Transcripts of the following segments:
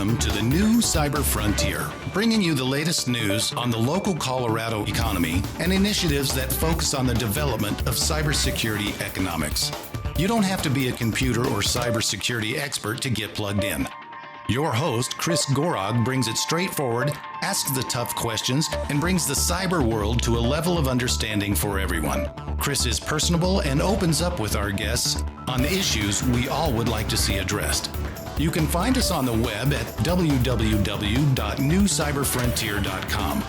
Welcome to the new Cyber Frontier, bringing you the latest news on the local Colorado economy and initiatives that focus on the development of cybersecurity economics. You don't have to be a computer or cybersecurity expert to get plugged in. Your host, Chris Gorog, brings it straightforward, asks the tough questions, and brings the cyber world to a level of understanding for everyone. Chris is personable and opens up with our guests on the issues we all would like to see addressed. You can find us on the web at www.newcyberfrontier.com.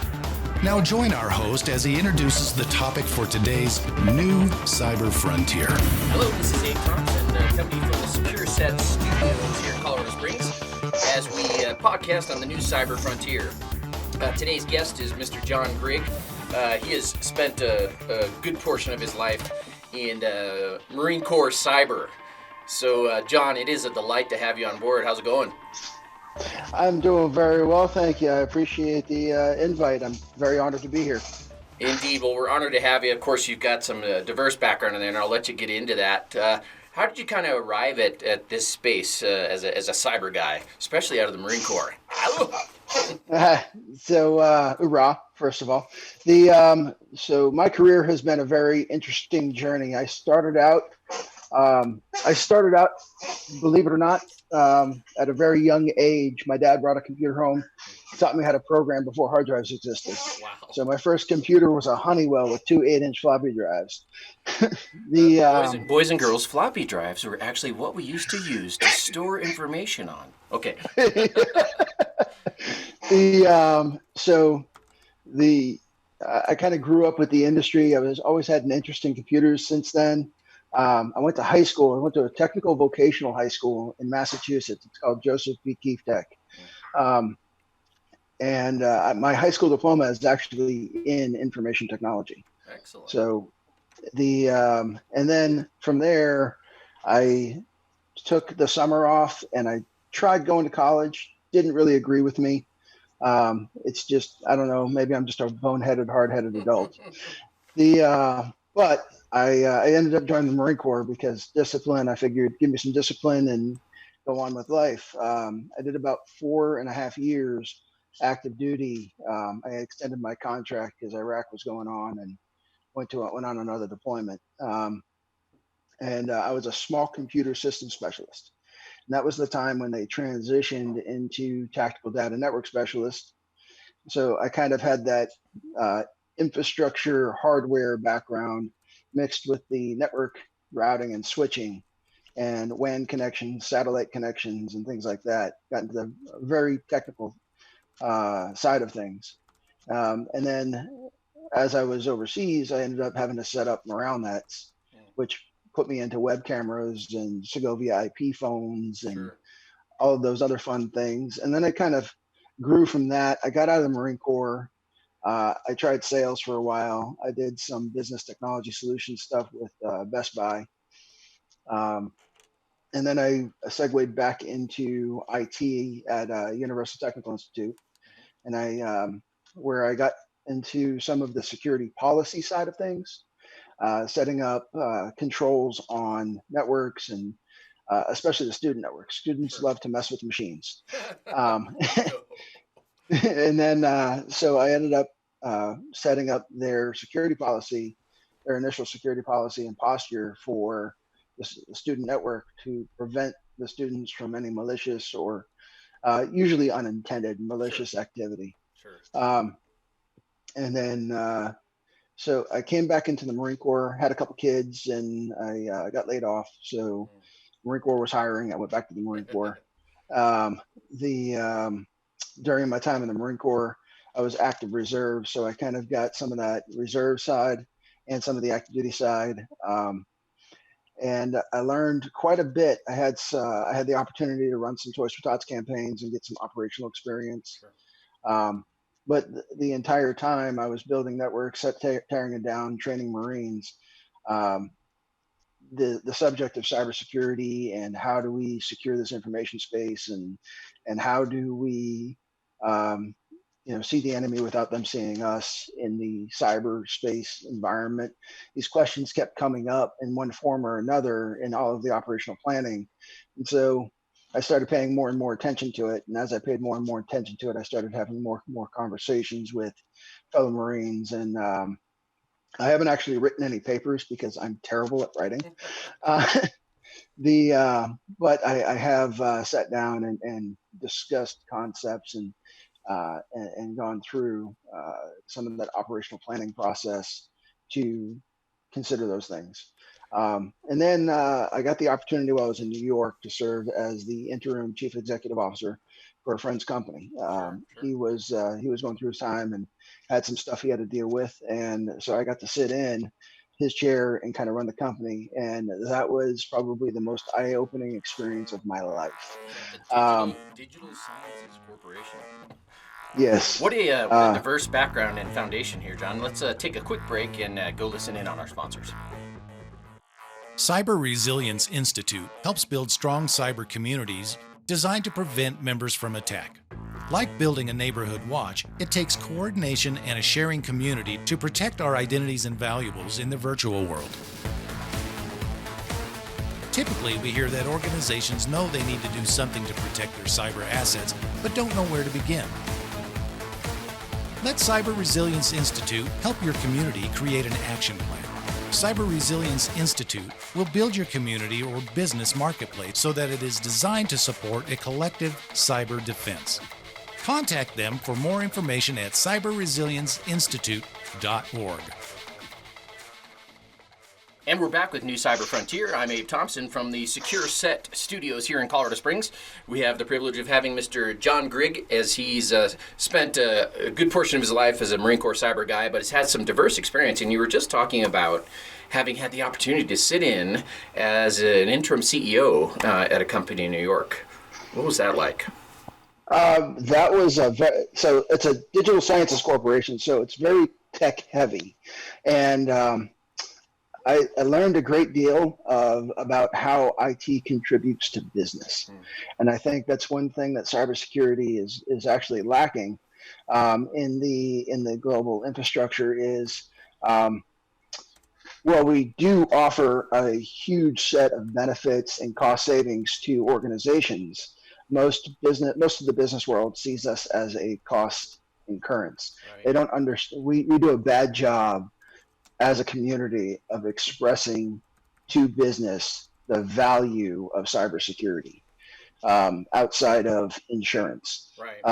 Now join our host as he introduces the topic for today's new Cyber Frontier. Hello, this is Abe Thompson, coming from the Secure Set Studios here in Colorado Springs, as we podcast on the new Cyber Frontier. Today's guest is Mr. John Grigg. He has spent a good portion of his life in Marine Corp cyber. So, John, it is a delight to have you on board. How's it going? I'm doing very well, thank you. I appreciate the invite. I'm very honored to be here. Indeed. Well, we're honored to have you. Of course, you've got some diverse background in there, and I'll let you get into that. How did you kind of arrive at this space as a cyber guy, especially out of the Marine Corps? Hoorah, first of all. So my career has been a very interesting journey. I started out, believe it or not, at a very young age. My dad brought a computer home, taught me how to program before hard drives existed. Wow. So my first computer was a Honeywell with two 8-inch floppy drives. Boys and girls, floppy drives were actually what we used to use to store information on. Okay. I kind of grew up with the industry. I was always had an interest in computers since then. I went to high school. I went to a technical vocational high school in Massachusetts. It's called Joseph B. Keefe Tech. My high school diploma is actually in information technology. Excellent. So and then from there, I took the summer off and I tried going to college. Didn't really agree with me. It's just, I don't know, maybe I'm just a boneheaded, hard-headed adult. But I ended up joining the Marine Corps because discipline. I figured, give me some discipline and go on with life. I did about 4.5 years active duty. I extended my contract because Iraq was going on and went on another deployment. I was a small computer system specialist. And that was the time when they transitioned into tactical data network specialist. So I kind of had that infrastructure hardware background mixed with the network routing and switching and WAN connections, satellite connections, and things like that. Got into the very technical side of things. And then as I was overseas, I ended up having to set up around that, which put me into web cameras and Segovia IP phones and all of those other fun things. And then I kind of grew from that. I got out of the Marine Corps. I tried sales for a while. I did some business technology solution stuff with Best Buy. And then I segued back into IT at Universal Technical Institute. And where I got into some of the security policy side of things. Setting up controls on networks and especially the student networks. Students love to mess with machines. And then, so I ended up setting up their security policy, their initial security policy and posture for the student network to prevent the students from any malicious or usually unintended malicious activity. And then, so I came back into the Marine Corps, had a couple kids, and I got laid off. So Marine Corps was hiring. I went back to the Marine Corps. During my time in the Marine Corps, I was active reserve. So I kind of got some of that reserve side and some of the active duty side. And I learned quite a bit. I had the opportunity to run some Toys for Tots campaigns and get some operational experience. But the entire time I was building networks, tearing it down, training Marines, the subject of cybersecurity and how do we secure this information space and how do we see the enemy without them seeing us in the cyberspace environment. These questions kept coming up in one form or another in all of the operational planning. And so I started paying more and more attention to it. And as I paid more and more attention to it, I started having more conversations with fellow Marines. And I haven't actually written any papers because I'm terrible at writing. Uh, but I have sat down and discussed concepts and gone through some of that operational planning process to consider those things. And then I got the opportunity while I was in New York to serve as the interim chief executive officer for a friend's company. Sure. He was going through his time and had some stuff he had to deal with, and so I got to sit in his chair and kind of run the company, and that was probably the most eye-opening experience of my life. The Digital Sciences Corporation. Yes. What a diverse background and foundation here, John. Let's take a quick break and go listen in on our sponsors. Cyber Resilience Institute helps build strong cyber communities designed to prevent members from attack. Like building a neighborhood watch, it takes coordination and a sharing community to protect our identities and valuables in the virtual world. Typically, we hear that organizations know they need to do something to protect their cyber assets, but don't know where to begin. Let Cyber Resilience Institute help your community create an action plan. Cyber Resilience Institute will build your community or business marketplace so that it is designed to support a collective cyber defense. Contact them for more information at cyberresilienceinstitute.org. And we're back with New Cyber Frontier. I'm Abe Thompson from the Secure Set Studios here in Colorado Springs. We have the privilege of having Mr. John Grigg, as he's spent a good portion of his life as a Marine Corp cyber guy, but has had some diverse experience. And you were just talking about having had the opportunity to sit in as an interim CEO at a company in New York. What was that like? That was so it's a digital sciences corporation, so it's very tech heavy. And I learned a great deal about how IT contributes to business. And I think that's one thing that cybersecurity is actually lacking in the global infrastructure is, well, we do offer a huge set of benefits and cost savings to organizations. Most of the business world sees us as a cost incurrence. Right. They don't understand. We do a bad job as a community of expressing to business the value of cybersecurity outside of insurance. Right.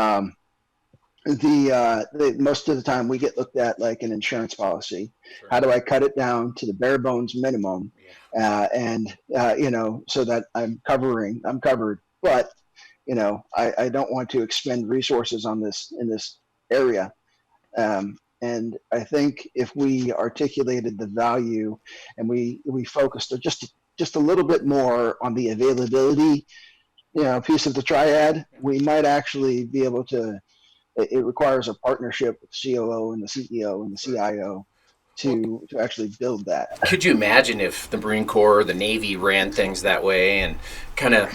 Most of the time we get looked at like an insurance policy. Sure. How do I cut it down to the bare bones minimum, so that I'm covered, but I don't want to expend resources on this in this area. And I think if we articulated the value and we focused just a little bit more on the availability, piece of the triad, we might actually be able to. It requires a partnership with the COO and the CEO and the CIO to actually build that. Could you imagine if the Marine Corps or the Navy ran things that way and kind of,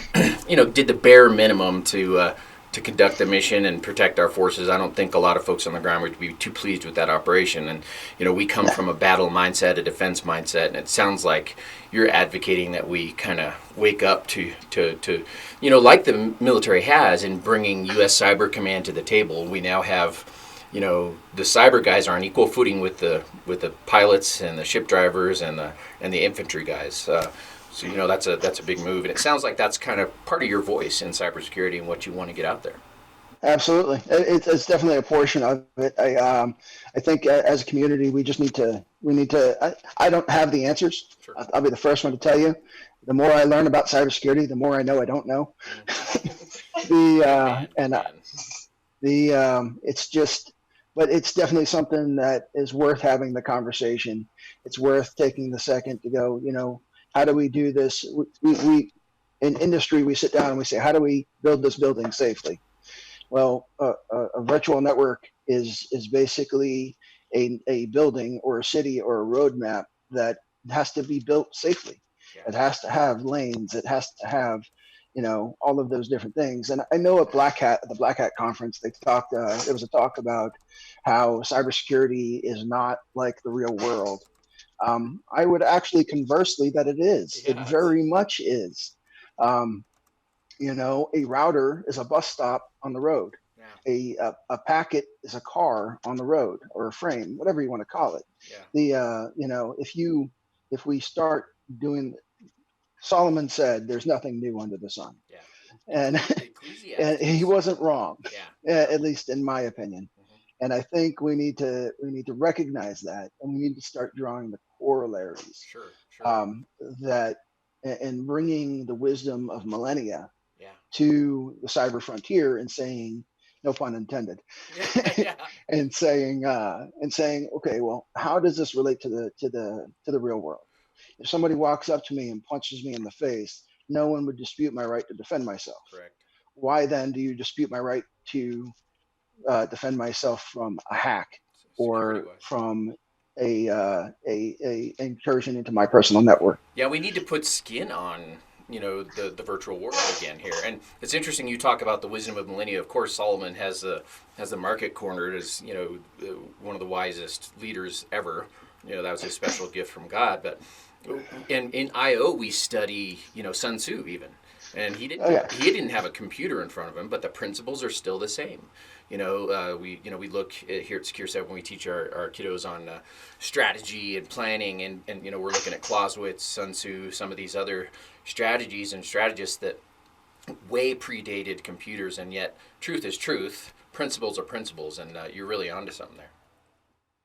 did the bare minimum to conduct the mission and protect our forces? I don't think a lot of folks on the ground would be too pleased with that operation. And, we come from a battle mindset, a defense mindset, and it sounds like you're advocating that we kind of wake up to like the military has in bringing U.S. Cyber Command to the table. We now have, the cyber guys are on equal footing with the pilots and the ship drivers and the infantry guys. So that's a big move, and it sounds like that's kind of part of your voice in cybersecurity and what you want to get out there. Absolutely, it's definitely a portion of it. I think as a community we need to. I don't have the answers. Sure. I'll be the first one to tell you. The more I learn about cybersecurity, the more I know I don't know. But it's definitely something that is worth having the conversation. It's worth taking the second to go. How do we do this? We in industry, we sit down and we say, how do we build this building safely? Well, a virtual network is basically a building or a city or a roadmap that has to be built safely. Yeah. It has to have lanes. It has to have, all of those different things. And I know at the Black Hat conference, they talked. There was a talk about how cybersecurity is not like the real world. I would actually conversely that it is. Yeah. It very much is. A router is a bus stop on the road. Yeah. A packet is a car on the road, or a frame, whatever you want to call it. Yeah. If we start doing, Solomon said, "There's nothing new under the sun," Yeah. and and Ecclesiastes. he wasn't wrong, Yeah. at least in my opinion. And I think we need to recognize that, and we need to start drawing the corollaries. Sure. That and bringing the wisdom of millennia Yeah. to the cyber frontier, and saying, no pun intended, Yeah. and saying, okay, well, how does this relate to the real world? If somebody walks up to me and punches me in the face, no one would dispute my right to defend myself. Correct. Why then do you dispute my right to defend myself from a hack or from a incursion into my personal network? Yeah, we need to put skin on the virtual world again here. And it's interesting you talk about the wisdom of millennia. Of course, Solomon has the market cornered as one of the wisest leaders ever. That was a special gift from God. But in IO we study Sun Tzu even, and he didn't have a computer in front of him, but the principles are still the same. We look here at Secure Set when we teach our kiddos on strategy and planning, and we're looking at Clausewitz, Sun Tzu, some of these other strategies and strategists that way predated computers, and yet truth is truth, principles are principles, and you're really onto something there.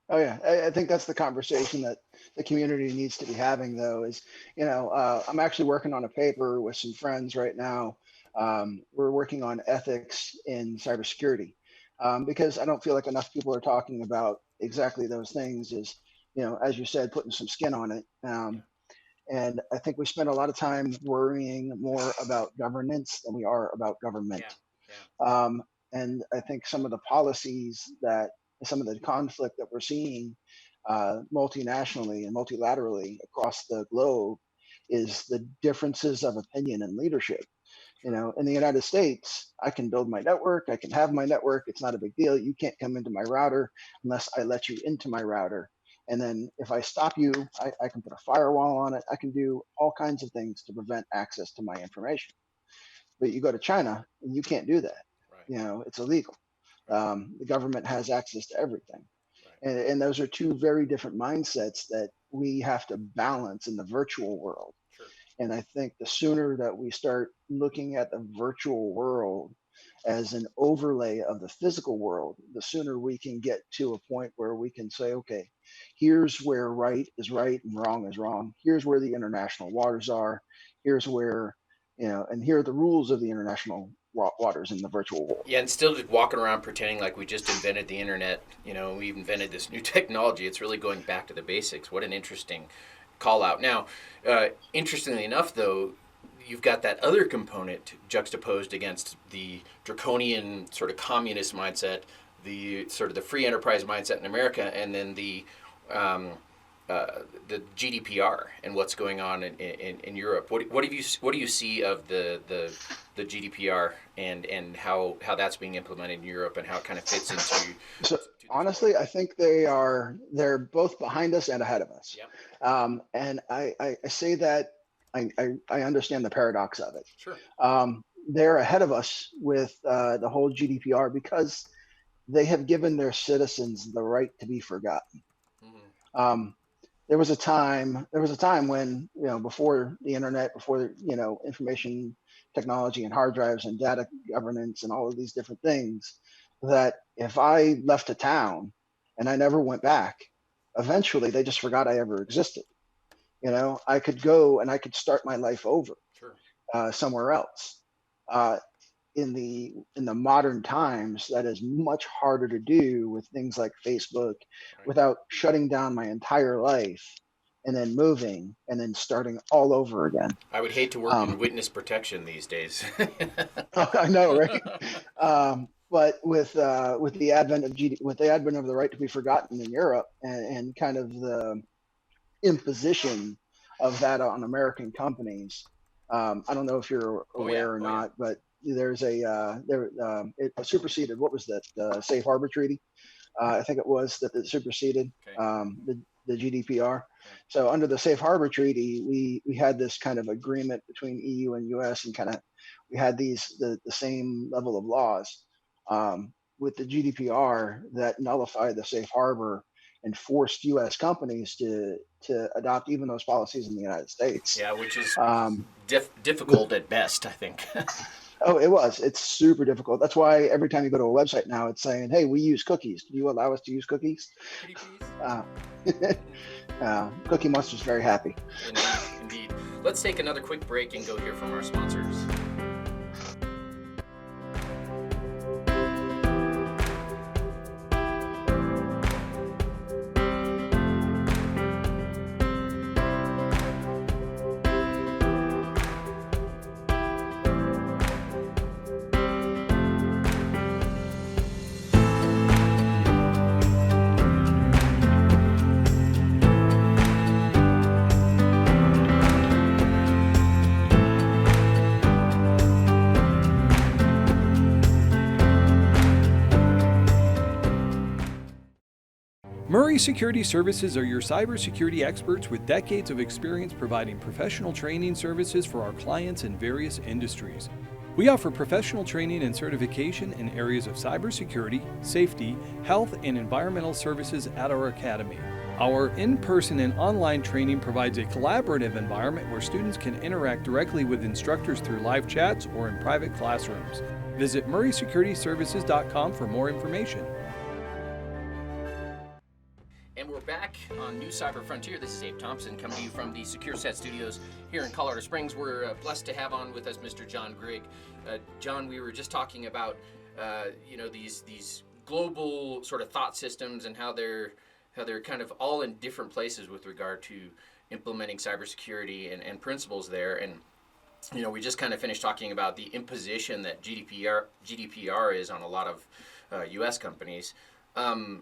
Oh yeah, I think that's the conversation that the community needs to be having, though. Is I'm actually working on a paper with some friends right now. We're working on ethics in cybersecurity, because I don't feel like enough people are talking about exactly those things. Is as you said, putting some skin on it. And I think we spend a lot of time worrying more about governance than we are about government. Yeah. And I think some of the policies some of the conflict that we're seeing multinationally and multilaterally across the globe is the differences of opinion and leadership. In the United States, I can build my network, I can have my network, it's not a big deal. You can't come into my router unless I let you into my router. And then if I stop you, I can put a firewall on it. I can do all kinds of things to prevent access to my information. But you go to China and you can't do that. Right. It's illegal. The government has access to everything. Right. And those are two very different mindsets that we have to balance in the virtual world. Sure. And I think the sooner that we start looking at the virtual world as an overlay of the physical world, the sooner we can get to a point where we can say, okay, here's where right is right and wrong is wrong. Here's where the international waters are. Here's where, and here are the rules of the international waters in the virtual world. Yeah, and still just walking around pretending like we just invented the internet, we invented this new technology. It's really going back to the basics. What an interesting call out. Now, interestingly enough, though, you've got that other component juxtaposed against the draconian sort of communist mindset, the sort of the free enterprise mindset in America, and then the GDPR and what's going on in Europe. What do you see of the GDPR and how that's being implemented in Europe and how it kind of fits into? So honestly, I think they're both behind us and ahead of us. Yep. And I say that I understand the paradox of it. Sure. They're ahead of us with the whole GDPR because they have given their citizens the right to be forgotten. Mm-hmm. There was a time when, before the internet, before, information technology and hard drives and data governance and all of these different things, that if I left a town and I never went back, eventually they just forgot I ever existed. I could go and I could start my life over. Sure. Somewhere else. In the modern times, that is much harder to do with things like Facebook, Right. without shutting down my entire life and then moving and then starting all over again. I would hate to work in witness protection these days. I know, right? But with the advent of the right to be forgotten in Europe, and kind of the imposition of that on American companies, I don't know if you're aware or not, but there's it superseded, what was that, Safe Harbor Treaty? I think it was that it superseded. Okay. the GDPR. So under the Safe Harbor Treaty, we had this kind of agreement between EU and US, and kind of we had the same level of laws. With the GDPR that nullified the Safe Harbor and forced US companies to adopt even those policies in the United States. Yeah, which is difficult at best, I think. Oh, it's super difficult. That's why every time you go to a website now, it's saying, hey, we use cookies. Do you allow us to use cookies? Cookie Monster's very happy. Indeed. Let's take another quick break and go hear from our sponsors. Murray Security Services are your cybersecurity experts with decades of experience providing professional training services for our clients in various industries. We offer professional training and certification in areas of cybersecurity, safety, health, and environmental services at our academy. Our in-person and online training provides a collaborative environment where students can interact directly with instructors through live chats or in private classrooms. Visit murraysecurityservices.com for more information. And we're back on New Cyber Frontier. This is Abe Thompson coming to you from the Secure Set Studios here in Colorado Springs. We're blessed to have on with us Mr. John Grigg. John, we were just talking about these global sort of thought systems and how they're kind of all in different places with regard to implementing cybersecurity and principles there. And we just kind of finished talking about the imposition that GDPR is on a lot of U.S. companies.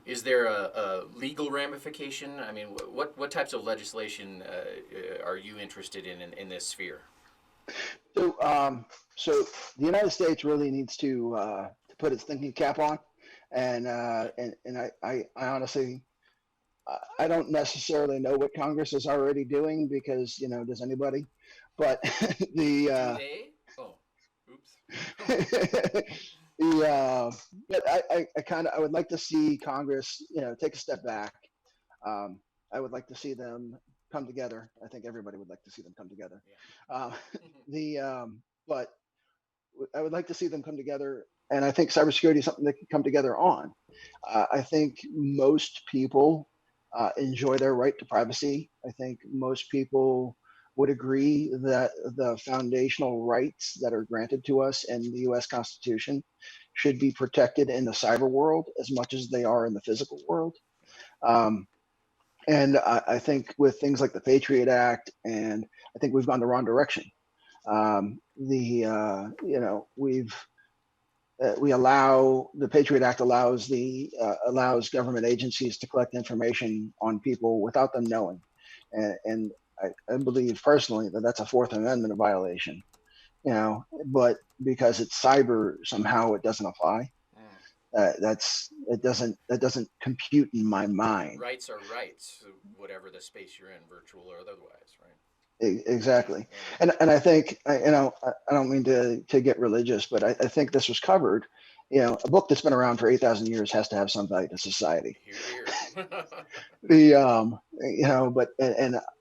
Is there a legal ramification? I mean, what types of legislation are you interested in this sphere? So the United States really needs to put its thinking cap on, and I honestly, I don't necessarily know what Congress is already doing, because does anybody? But the but I would like to see Congress, take a step back. I would like to see them come together. I think everybody would like to see them come together. Yeah. But I would like to see them come together, and I think cybersecurity is something they can come together on. I think most people enjoy their right to privacy. I think most people would agree that the foundational rights that are granted to us in the U.S. Constitution should be protected in the cyber world as much as they are in the physical world. And I think with things like the Patriot Act, and I think we've gone the wrong direction. The Patriot Act allows government agencies to collect information on people without them knowing, and I believe personally that that's a Fourth Amendment violation, but because it's cyber, somehow it doesn't apply. That doesn't compute in my mind. Rights are rights, whatever the space you're in, virtual or otherwise, right? Exactly. And I think, I don't mean to get religious, but I think this was covered. A book that's been around for 8,000 years has to have some value to society.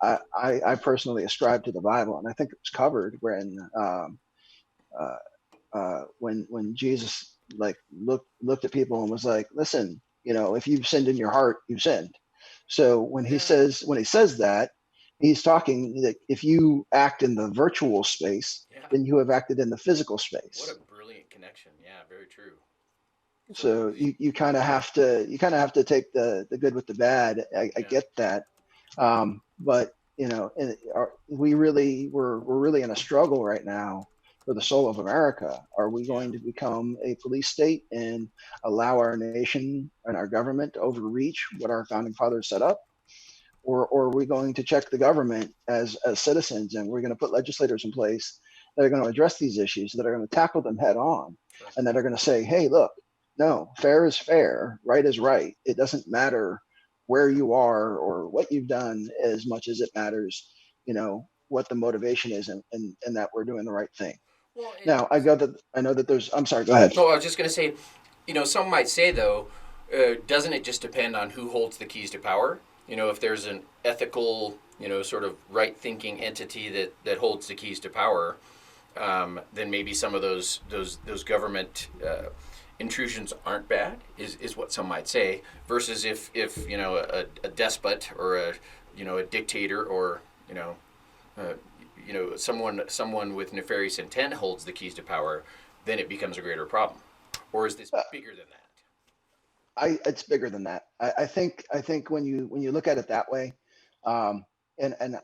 I personally ascribe to the Bible, and I think it was covered when Jesus looked at people and was like, listen, if you've sinned in your heart, you've sinned. So when he says that, he's talking that if you act in the virtual space, then you have acted in the physical space. What a brilliant connection. Yeah, very true. So you kind of have to take the good with the bad. I get that. But we're really in a struggle right now for the soul of America. Are we going to become a police state and allow our nation and our government to overreach what our founding fathers set up? Or are we going to check the government as citizens, and we're going to put legislators in place that are going to address these issues, that are going to tackle them head on, and that are going to say, hey, look, no, fair is fair, right is right. It doesn't matter where you are or what you've done as much as it matters, what the motivation is, and that we're doing the right thing. Well, Now, I know that there's, I'm sorry, go ahead. no, I was just going to say, some might say, though, doesn't it just depend on who holds the keys to power? If there's an ethical, sort of right-thinking entity that holds the keys to power, then maybe some of those government intrusions aren't bad, is what some might say. Versus if a despot or a dictator or someone with nefarious intent holds the keys to power, then it becomes a greater problem. Or is this bigger than that? It's bigger than that. I think when you look at it that way, and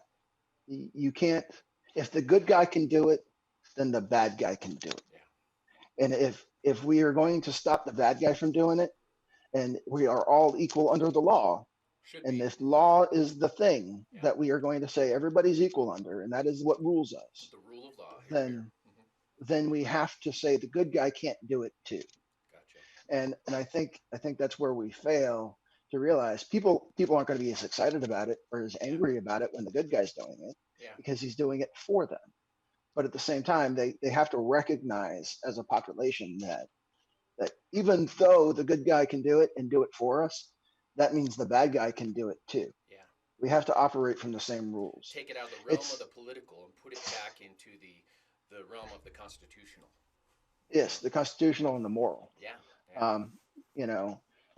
you can't. If the good guy can do it, then the bad guy can do it. Yeah. And if we are going to stop the bad guy from doing it, and we are all equal under the law, and if law is the thing that we are going to say everybody's equal under, and that is what rules us, the rule of law. Then we have to say the good guy can't do it too. Gotcha. And I think that's where we fail to realize people aren't going to be as excited about it or as angry about it when the good guy's doing it, because he's doing it for them. But at the same time, they have to recognize as a population that even though the good guy can do it and do it for us, that means the bad guy can do it too. Yeah. We have to operate from the same rules. Take it out of the realm of the political and put it back into the realm of the constitutional. Yes, the constitutional and the moral. Yeah.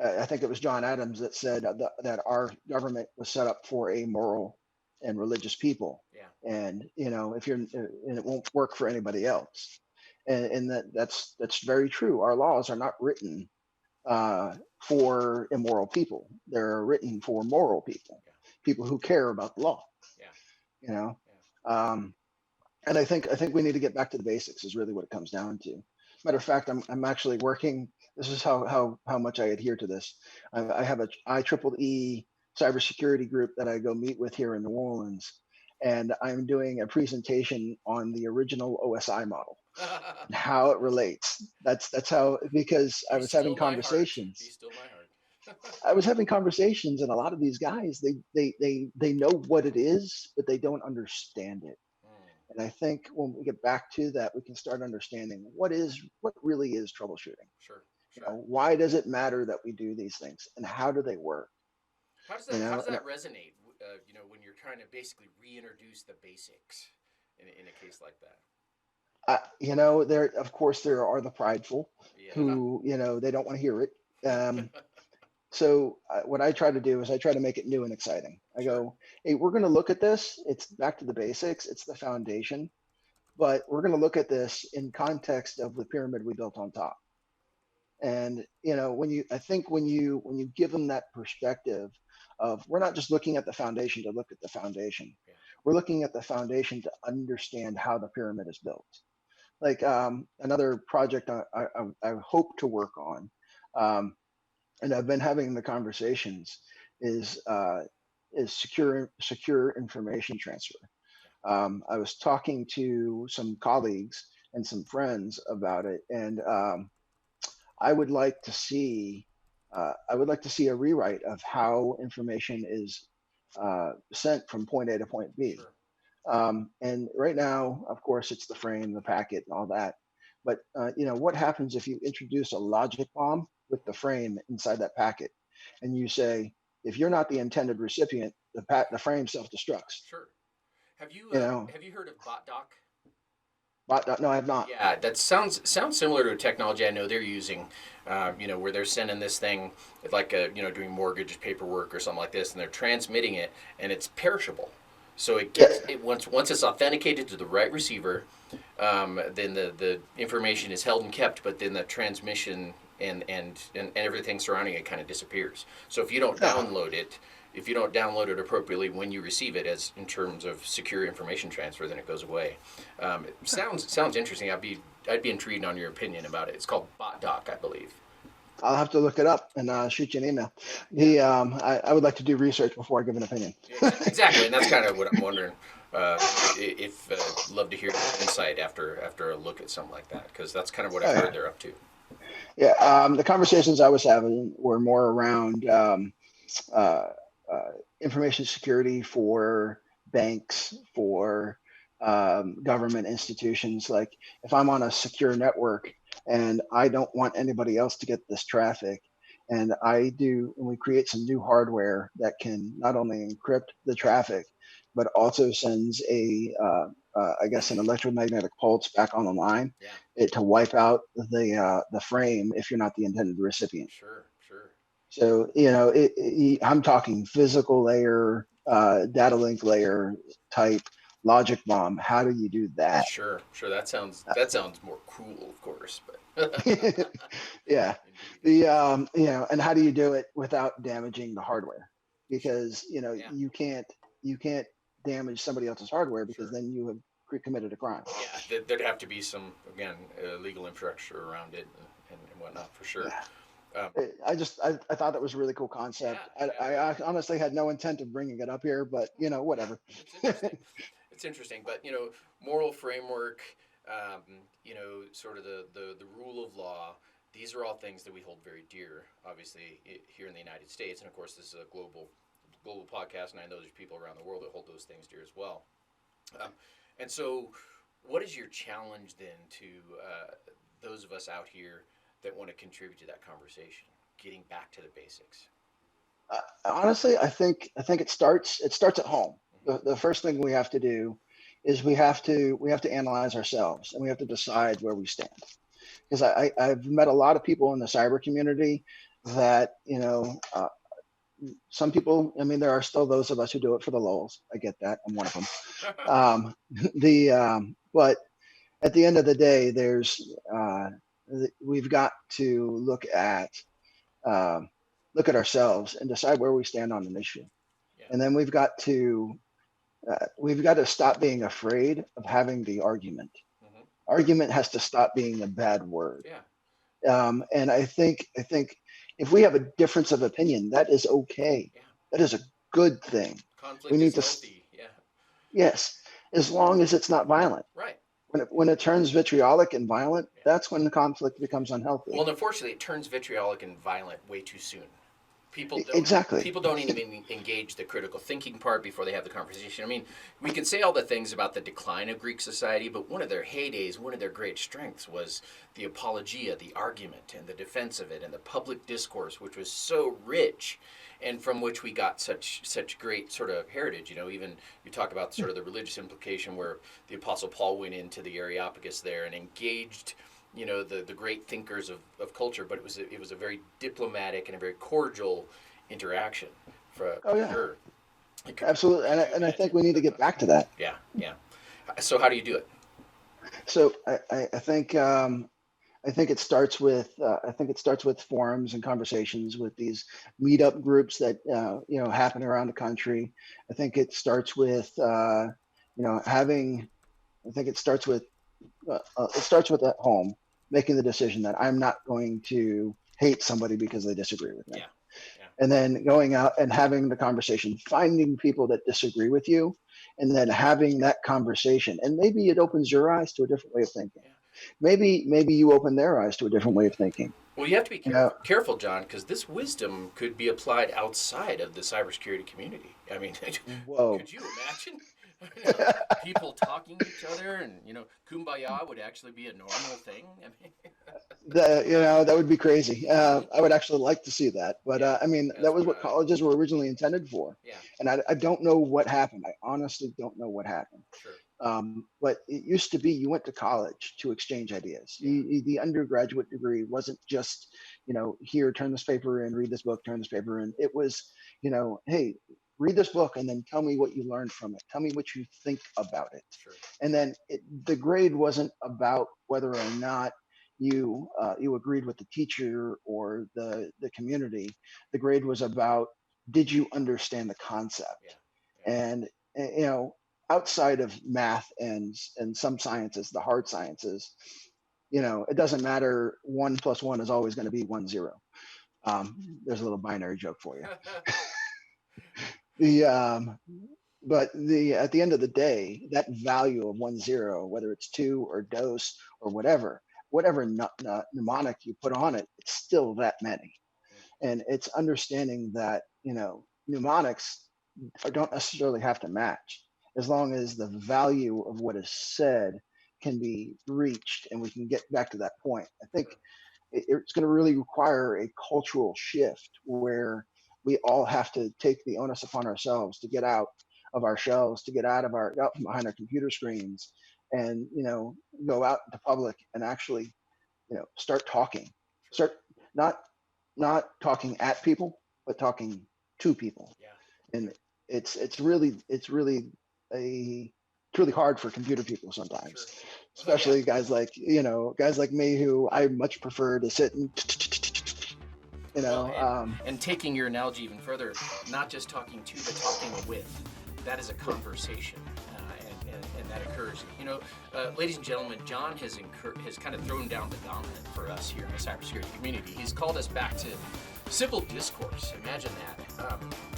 I think it was John Adams that said that our government was set up for a moral and religious people. Yeah. And if you're, and it won't work for anybody else. And that's very true. Our laws are not written for immoral people. They're written for moral people, people who care about the law. Yeah. And I think we need to get back to the basics is really what it comes down to. Matter of fact, I'm actually working. This is how much I adhere to this. I have a IEEE cybersecurity group that I go meet with here in New Orleans, and I'm doing a presentation on the original OSI model and how it relates. That's how, because I was having conversations. Be still my heart. I was having conversations, and a lot of these guys, they know what it is, but they don't understand it. And I think when we get back to that, we can start understanding what really is troubleshooting. Sure. Why does it matter that we do these things, and how do they work? How does that resonate? When you're trying to basically reintroduce the basics in a case like that. There are the prideful who they don't want to hear it. So what I try to do is I try to make it new and exciting. I go, hey, we're going to look at this. It's back to the basics. It's the foundation, but we're going to look at this in context of the pyramid we built on top. And when you give them that perspective of, we're not just looking at the foundation to look at the foundation. Yeah. We're looking at the foundation to understand how the pyramid is built. Like another project I hope to work on. And I've been having the conversations is secure information transfer. I was talking to some colleagues and some friends about it, and I would like to see a rewrite of how information is sent from point A to point B. Sure. And right now, of course, it's the frame, the packet, and all that. But what happens if you introduce a logic bomb with the frame inside that packet, and you say, if you're not the intended recipient, the frame self-destructs? Sure. Have you heard of BotDoc? No, I have not. Yeah, that sounds similar to a technology I know they're using, where they're sending this thing like doing mortgage paperwork or something like this, and they're transmitting it, and it's perishable. So once it's authenticated to the right receiver, then the information is held and kept, but then the transmission and everything surrounding it kind of disappears. So if you don't download it appropriately when you receive it, as in terms of secure information transfer, then it goes away. It sounds interesting. I'd be intrigued on your opinion about it. It's called BotDoc, I believe. I'll have to look it up and shoot you an email. I would like to do research before I give an opinion. Exactly, and that's kind of what I'm wondering. Love to hear your insight after a look at something like that, because that's kind of what I've heard they're up to. Yeah, the conversations I was having were more around uh, information security for banks, for government institutions. Like if I'm on a secure network and I don't want anybody else to get this traffic, and we create some new hardware that can not only encrypt the traffic, but also sends I guess an electromagnetic pulse back on the line, Yeah. to wipe out the frame if you're not the intended recipient. Sure. Sure. So, I'm talking physical layer, data link layer type logic bomb. How do you do that? Sure. Sure. That sounds more cool, of course, but Yeah. And how do you do it without damaging the hardware? Because, Yeah. you can't damage somebody else's hardware, because Sure. then you have committed a crime. Yeah, there'd have to be some, again, legal infrastructure around it and whatnot, for sure. Yeah. Um, I thought that was a really cool concept. Yeah, I honestly had no intent of bringing it up here, but whatever. It's interesting. It's interesting, but moral framework, sort of the rule of law. These are all things that we hold very dear, obviously, here in the United States, and of course, this is a global podcast, and I know there's people around the world that hold those things dear as well. And so, what is your challenge then to those of us out here that want to contribute to that conversation, getting back to the basics? Honestly, I think it starts at home. The first thing we have to do is we have to analyze ourselves, and we have to decide where we stand. Because I've met a lot of people in the cyber community that some people. I mean, there are still those of us who do it for the lulz. I get that. I'm one of them. But at the end of the day, we've got to look at ourselves and decide where we stand on an issue. Yeah. And then we've got to stop being afraid of having the argument. Mhm. Argument has to stop being a bad word. Yeah. And I think if we have a difference of opinion, that is okay. Yeah. That is a good thing. Conflict We need is to healthy. Yeah. Yes, as long as it's not violent. Right. When it turns vitriolic and violent, Yeah. that's when the conflict becomes unhealthy. Well, unfortunately, it turns vitriolic and violent way too soon. People don't even engage the critical thinking part before they have the conversation. I mean, we can say all the things about the decline of Greek society, but one of their heydays, one of their great strengths was the apologia, the argument, and the defense of it, and the public discourse, which was so rich, and from which we got such great sort of heritage. Even you talk about sort of the religious implication where the Apostle Paul went into the Areopagus there and engaged the great thinkers of culture, but it was a very diplomatic and a very cordial interaction for sure. Absolutely, and I think we need to get back to that. Yeah. So how do you do it? So I think it starts with forums and conversations with these meetup groups that happen around the country. I think it starts with it starts with at home, making the decision that I'm not going to hate somebody because they disagree with me. Yeah. And then going out and having the conversation, finding people that disagree with you, and then having that conversation. And maybe it opens your eyes to a different way of thinking. Yeah. Maybe you open their eyes to a different way of thinking. Well, you have to be careful, John, because this wisdom could be applied outside of the cybersecurity community. I mean, Whoa. Could you imagine? People talking to each other, and kumbaya would actually be a normal thing. I mean, that would be crazy. I would actually like to see that, but I mean, that was what colleges were originally intended for. Yeah. And I don't know what happened. I honestly don't know what happened. Sure. But it used to be you went to college to exchange ideas. Yeah. The undergraduate degree wasn't just, here, turn this paper in, read this book, turn this paper in. It was, hey, read this book and then tell me what you learned from it. Tell me what you think about it. Sure. And then the grade wasn't about whether or not you agreed with the teacher or the community. The grade was about, did you understand the concept? Yeah. And outside of math and some sciences, the hard sciences, it doesn't matter. 1 + 1 is always going to be 1, 0. There's a little binary joke for you. But at the end of the day, that value of 1, 0, whether it's 2 or dose or whatever mnemonic you put on it, it's still that many. And it's understanding that, mnemonics don't necessarily have to match, as long as the value of what is said can be reached and we can get back to that point. I think it's going to really require a cultural shift where we all have to take the onus upon ourselves to get out of our shells, to get out from behind our computer screens, and go out into public and actually start talking, start not talking at people, but talking to people. Yeah. And it's really hard for computer people sometimes, Sure. especially guys like me, who I much prefer to sit and and taking your analogy even further, not just talking to, but talking with. That is a conversation, and that occurs. Ladies and gentlemen, John has kind of thrown down the gauntlet for us here in the cybersecurity community. He's called us back to simple discourse. Imagine that,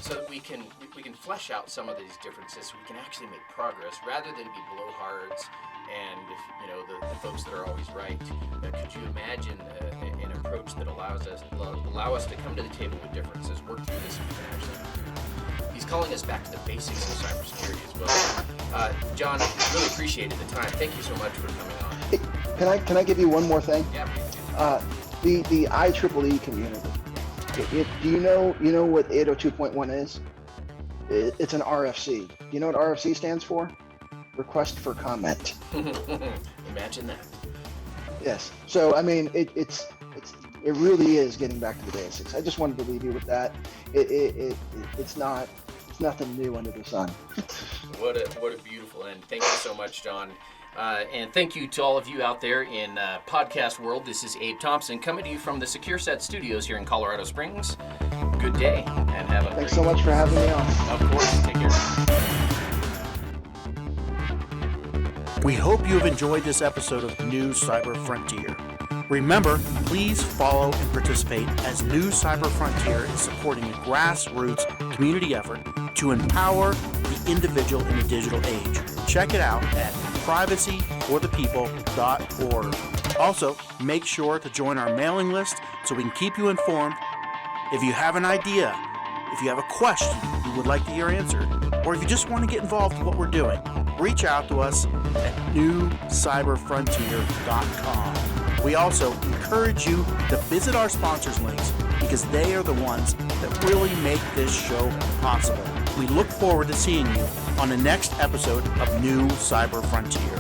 so that we can flesh out some of these differences, so we can actually make progress rather than be blowhards and the folks that are always right. Could you imagine an approach that allow us to come to the table with differences, work through this, and we can actually improve? He's calling us back to the basics of cybersecurity as well. John, really appreciated the time. Thank you so much for coming on. Hey, can I give you one more thing? Yeah, please do. The IEEE community. Do you know what 802.1 is? It's an RFC. Do you know what RFC stands for? Request for comment. Imagine that. Yes. So I mean, it really is getting back to the basics. I just wanted to leave you with that. It's nothing new under the sun. What a beautiful end. Thank you so much, John. And thank you to all of you out there in podcast world. This is Abe Thompson coming to you from the Secure Set Studios here in Colorado Springs. Good day and have a Thanks so much for having me on. Of course. Take care. We hope you have enjoyed this episode of New Cyber Frontier. Remember, please follow and participate as New Cyber Frontier is supporting a grassroots community effort to empower the individual in the digital age. Check it out at privacyforthepeople.org. Also, make sure to join our mailing list so we can keep you informed. If you have an idea, if you have a question you would like to hear answered, or if you just want to get involved in what we're doing, reach out to us at newcyberfrontier.com. We also encourage you to visit our sponsors links because they are the ones that really make this show possible. We look forward to seeing you on the next episode of New Cyber Frontier.